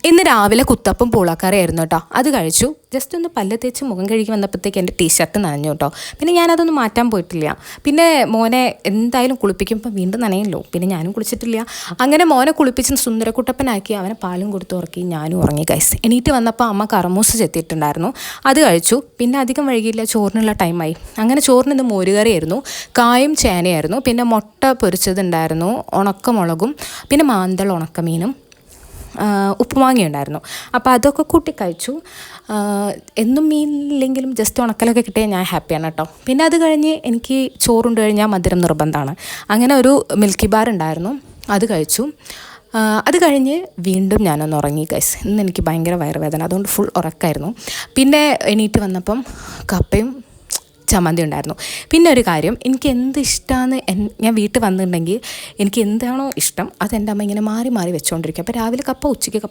ഇന്ന് രാവിലെ കുത്തപ്പം പൂളക്കറിയായിരുന്നു കേട്ടോ. അത് കഴിച്ചു. ജസ്റ്റ് ഒന്ന് പല്ല് തേച്ച് മുഖം കഴുകി വന്നപ്പോഴത്തേക്ക് എൻ്റെ ടീഷർട്ട് നനഞ്ഞു കേട്ടോ. പിന്നെ ഞാനതൊന്നും മാറ്റാൻ പോയിട്ടില്ല. പിന്നെ മോനെ എന്തായാലും കുളിപ്പിക്കുമ്പോൾ വീണ്ടും നനയല്ലോ. പിന്നെ ഞാനും കുളിച്ചിട്ടില്ല. അങ്ങനെ മോനെ കുളിപ്പിച്ച് സുന്ദരക്കുട്ടപ്പനാക്കി അവനെ പാലും കൊടുത്ത് ഉറക്കി ഞാനും ഉറങ്ങി ഗൈസ്. എണീറ്റ് വന്നപ്പോൾ അമ്മ കറമൂസ് ചെത്തിയിട്ടുണ്ടായിരുന്നു. അത് കഴിച്ചു. പിന്നെ അധികം വൈകിയില്ല, ചോറിനുള്ള ടൈമായി. അങ്ങനെ ചോറിന് ഇന്ന് മോരുകറിയായിരുന്നു, കായും ചേനയായിരുന്നു, പിന്നെ മുട്ട പൊരിച്ചതുണ്ടായിരുന്നു, ഉണക്കമുളകും, പിന്നെ മാന്തൾ ഉണക്കമീനും, ഉപ്പുമാങ്ങ ഉണ്ടായിരുന്നു. അപ്പോൾ അതൊക്കെ കൂട്ടി കഴിച്ചു. എന്നും മീനില്ലെങ്കിലും ജസ്റ്റ് ഉണക്കലൊക്കെ കിട്ടിയാൽ ഞാൻ ഹാപ്പിയാണ് കേട്ടോ. പിന്നെ അത് കഴിഞ്ഞ് എനിക്ക് ചോറുണ്ട് കഴിഞ്ഞാൽ മധുരം നിർബന്ധമാണ്. അങ്ങനെ ഒരു മിൽക്കി ബാർ ഉണ്ടായിരുന്നു, അത് കഴിച്ചു. അത് കഴിഞ്ഞ് വീണ്ടും ഞാനൊന്ന് ഉറങ്ങി ഗൈസ്. ഇന്ന് എനിക്ക് ഭയങ്കര വയറുവേദന, അതുകൊണ്ട് ഫുൾ ഉറക്കമായിരുന്നു. പിന്നെ എണീറ്റ് വന്നപ്പം കപ്പയും ചമ്മന്തി ഉണ്ടായിരുന്നു. പിന്നെ ഒരു കാര്യം, എനിക്ക് എന്ത് ഇഷ്ടമാണ്, ഞാൻ വീട്ടിൽ വന്നിട്ടുണ്ടെങ്കിൽ എനിക്ക് എന്താണോ ഇഷ്ടം അത് എൻ്റെ അമ്മ ഇങ്ങനെ മാറി മാറി വെച്ചുകൊണ്ടിരിക്കും. അപ്പോൾ രാവിലെ കപ്പ, ഉച്ചയ്ക്ക് കപ്പ,